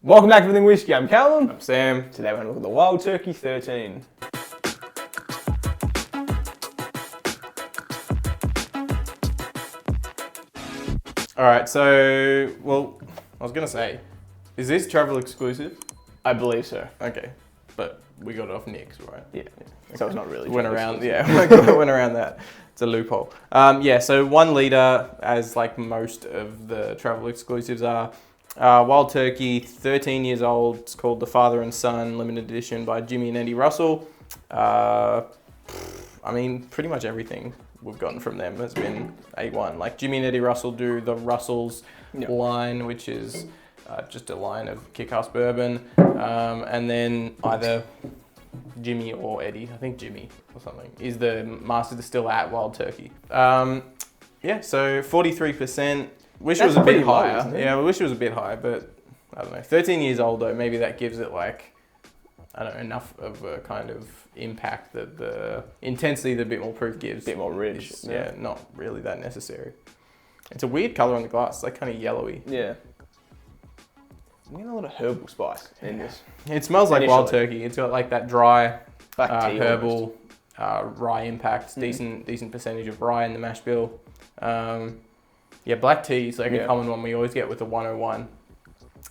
Welcome back to Everything Whiskey. I'm Callum. I'm Sam. Today we're going to look at the Wild Turkey 13. All right, so, well, I was going to say, is this travel exclusive? I believe so. Okay, but we got it off Nick's, right? Yeah. So it's not really Went travel around, exclusive. yeah, went around that. It's a loophole. Yeah, so 1 litre, as like most of the travel exclusives are. Wild Turkey, 13 years old. It's called The Father and Son Limited Edition by Jimmy and Eddie Russell. I mean, pretty much everything we've gotten from them has been A1. Like Jimmy and Eddie Russell do the Russells line, which is just a line of kick-ass bourbon. And then either Jimmy or Eddie, I think Jimmy or something, is the Master Distiller at Wild Turkey. Yeah, so 43%. Wish it was a bit higher. Yeah, I wish it was a bit higher, but I don't know. 13 years old though, maybe that gives it like, I don't know, enough of a kind of impact that the intensity that a bit more proof gives. A bit more rich. Yeah, not really that necessary. It's a weird colour on the glass. It's like kind of yellowy. Yeah. I'm getting a lot of herbal spice in this. It smells like Wild Turkey. It's got like that dry, herbal, rye impact. Decent percentage of rye in the mash bill. Yeah, black tea is like a common one we always get with the 101.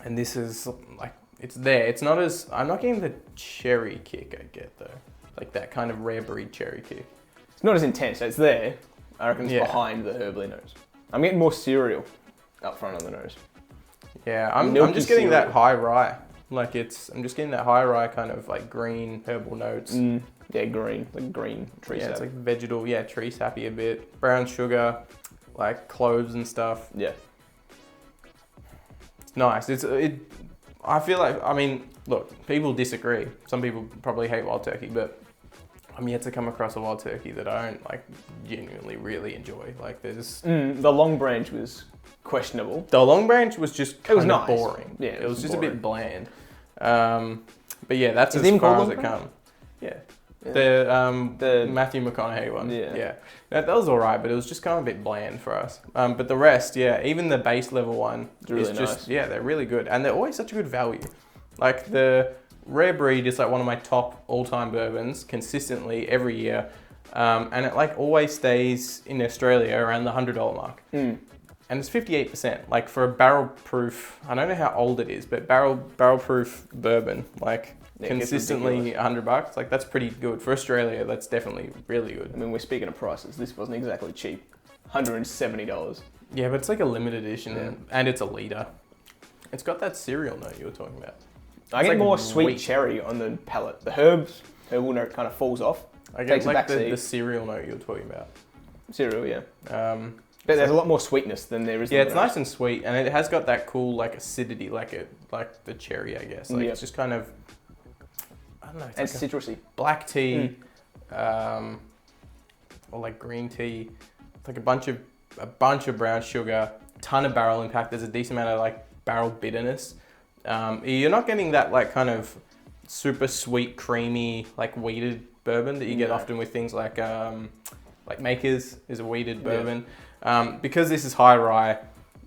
And this is like, it's there. It's not as, I'm not getting the cherry kick I get though. Like that kind of rare breed cherry kick. It's not as intense. It's there. I reckon it's behind the herbally nose. I'm getting more cereal up front on the nose. Yeah, I'm just getting that high rye. Like I'm just getting that high rye kind of like green herbal notes. Yeah, green, like green tree sap. It's like vegetal, tree sappy a bit. Brown sugar, like cloves and stuff. Yeah. It's nice. I feel like, I mean, look, people disagree. Some people probably hate Wild Turkey, but I'm yet to come across a Wild Turkey that I don't like genuinely really enjoy. Like there's... the Long Branch was questionable. The Long Branch was just kind of nice. boring. Yeah, it was just boring. A bit bland. But yeah, that's as far as it comes. Yeah. The Matthew McConaughey one. Yeah. That was all right, but it was just kind of a bit bland for us. But the rest, even the base level one is just, they're really good. And they're always such a good value. Like the Rare Breed is like one of my top all-time bourbons consistently every year. And it like always stays in Australia around the $100 mark. And it's 58%. Like for a barrel proof, I don't know how old it is, but barrel proof bourbon, like consistently $100. Like that's pretty good. For Australia, that's definitely really good. I mean, we're speaking of prices. This wasn't exactly cheap. $170. Yeah, but it's like a limited edition and it's a litre. It's got that cereal note you were talking about. I get like more sweet cherry on the palate. The herbal note kind of falls off. I get like the cereal note you were talking about. Cereal, yeah. But there's a lot more sweetness than there is. Yeah, it's nice and sweet, and it has got that cool like acidity, like the cherry, I guess. Like it's just kind of, I don't know. It's like citrusy. Black tea, or like green tea. It's like a bunch of brown sugar, ton of barrel impact. There's a decent amount of like barrel bitterness. You're not getting that like kind of super sweet, creamy, like weeded bourbon that you get often with things like Maker's is a weeded bourbon. Because this is high rye,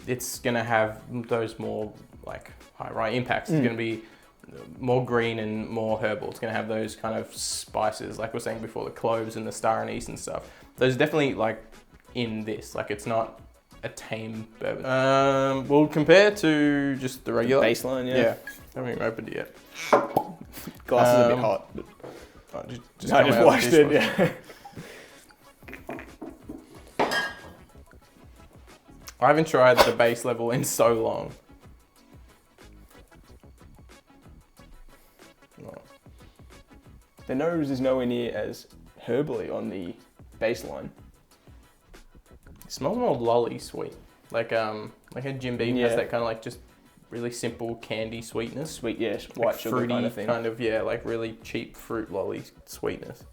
it's gonna have those more like high rye impacts. It's gonna be more green and more herbal. It's gonna have those kind of spices, like we were saying before, the cloves and the star anise and stuff. Those definitely like in this. Like it's not a tame bourbon. Well, compared to just the regular baseline, I haven't even opened it yet. Glass is a bit hot. I just washed it. Yeah. I haven't tried the base level in so long. The nose is nowhere near as herbally on the baseline. It smells more lolly sweet. Like a Jim Beam has that kind of like just really simple candy sweetness. Sweet, white like sugar fruity kind of thing. Like really cheap fruit lolly sweetness.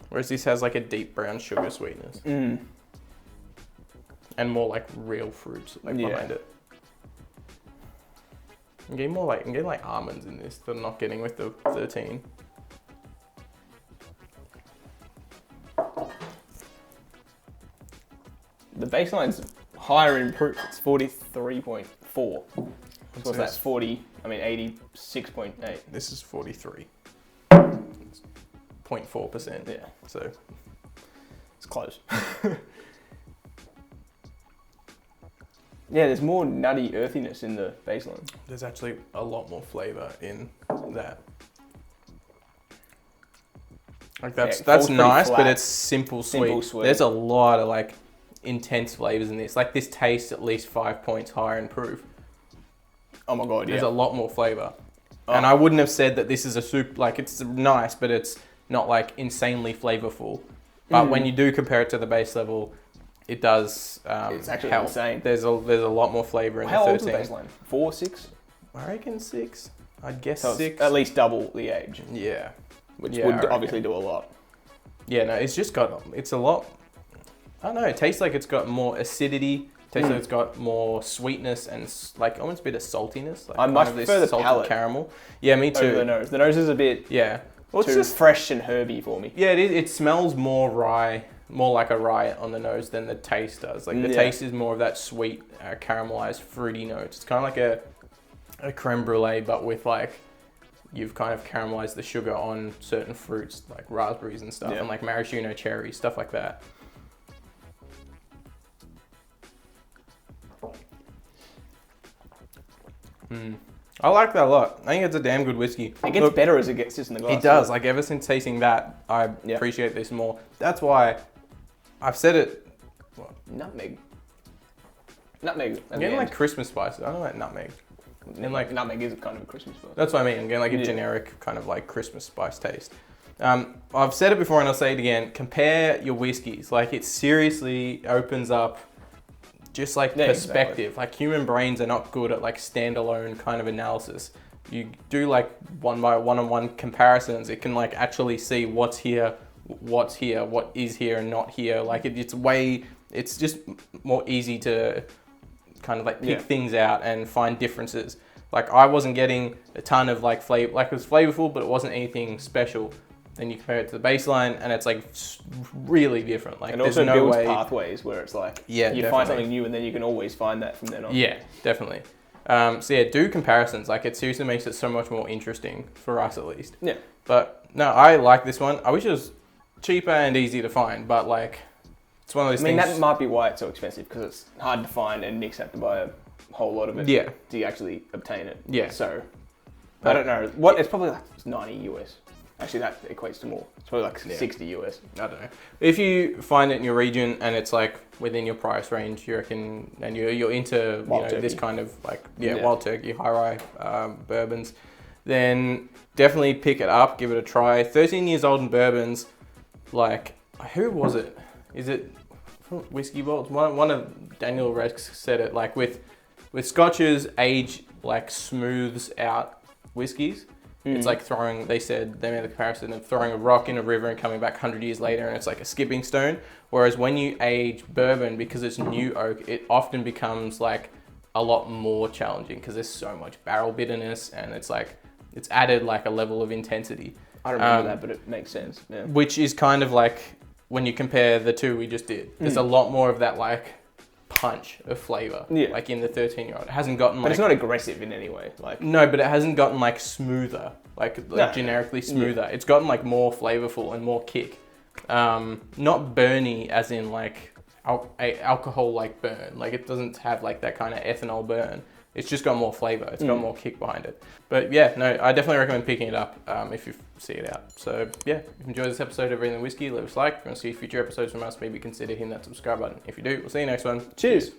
Whereas this has like a deep brown sugar sweetness. And more like real fruits behind it. I'm getting like almonds in this that I'm not getting with the 13. The baseline's higher in proof. It's 43.4. So what's that? 40. I mean 86.8. This is 43.4%. Yeah. So It's close. Yeah, there's more nutty earthiness in the baseline. there's actually a lot more flavor in that. Like that's falls pretty nice, flat. but it's simple sweet. There's a lot of like intense flavors in this. Like this tastes at least 5 points higher in proof. Oh my god, There's a lot more flavor. Oh. And I wouldn't have said that this is a soup, like it's nice, but it's not like insanely flavorful. But when you do compare it to the base level, it does it's actually help. insane. There's a lot more flavor in How the old's the 13. baseline? 4, 6? I reckon 6. I'd guess So it's 6. at least double the age, Yeah. which Yeah, I would reckon. obviously do a lot. Yeah, no, it's just got, it's a lot, I don't know, it tastes like it's got more acidity, tastes like it's got more sweetness and like almost a bit of saltiness. Like I much prefer the salted palate caramel. Yeah, me too. Over the nose. The nose is a bit Yeah. Well, it's too just, fresh and herby for me. yeah, it smells more rye, more like a rye on the nose than the taste does. Like the taste is more of that sweet, caramelized, fruity notes. It's kind of like a creme brulee, but with like, you've kind of caramelized the sugar on certain fruits, like raspberries and stuff, and like maraschino cherries, stuff like that. I like that a lot. I think it's a damn good whiskey. It gets better as it gets just in the glass. It does. Like ever since tasting that, I appreciate this more. That's why I've said it. What? Nutmeg. Nutmeg. I'm getting like Christmas spices. I don't like nutmeg. And like nutmeg is kind of a Christmas spice. That's what I mean. I'm getting like a generic kind of like Christmas spice taste. I've said it before and I'll say it again. Compare your whiskeys. Like it seriously opens up just like perspective. Exactly. Like human brains are not good at like standalone kind of analysis. You do like one-on-one comparisons. It can like actually see what's here, what is here and not here. Like it's just more easy to kind of like pick things out and find differences. Like I wasn't getting a ton of like flavor, like it was flavorful, but it wasn't anything special. Then you compare it to the baseline and it's like really different. Like and there's also no builds way pathways where it's like you definitely find something new and then you can always find that from then on. Yeah, definitely. So yeah, do comparisons. Like it seriously makes it so much more interesting for us at least. Yeah. But no, I like this one. I wish it was cheaper and easy to find, but like it's one of those things. That might be why it's so expensive, because it's hard to find and Nick's had to buy a whole lot of it to actually obtain it. Yeah. So I don't know. What it's probably like 90 US. Actually, that equates to more. It's probably like 60 US. I don't know. If you find it in your region and it's like within your price range, you reckon, and you're into this kind of like wild turkey, high rye bourbons, then definitely pick it up, give it a try. 13 years old in bourbons, like who was it? Is it from Whiskey Vaults? One of Daniel Rex said it, like with scotches, age like smooths out whiskeys. It's like they said, they made the comparison of throwing a rock in a river and coming back 100 years later and it's like a skipping stone. Whereas when you age bourbon, because it's new oak, it often becomes like a lot more challenging because there's so much barrel bitterness and it's added like a level of intensity. I don't remember that, but it makes sense. Yeah. Which is kind of like when you compare the two we just did, there's a lot more of that like punch of flavor, like in the 13-year-old. It hasn't gotten but it's not aggressive in any way. Like no, but it hasn't gotten like smoother, generically smoother. It's gotten like more flavorful and more kick. Not burny as in like alcohol like burn. Like it doesn't have like that kind of ethanol burn. It's just got more flavor. It's got more kick behind it. But yeah, no, I definitely recommend picking it up if you see it out. So yeah, if you enjoyed this episode of Everything Whiskey, leave us a like. If you want to see future episodes from us, maybe consider hitting that subscribe button. If you do, we'll see you next one. Cheers.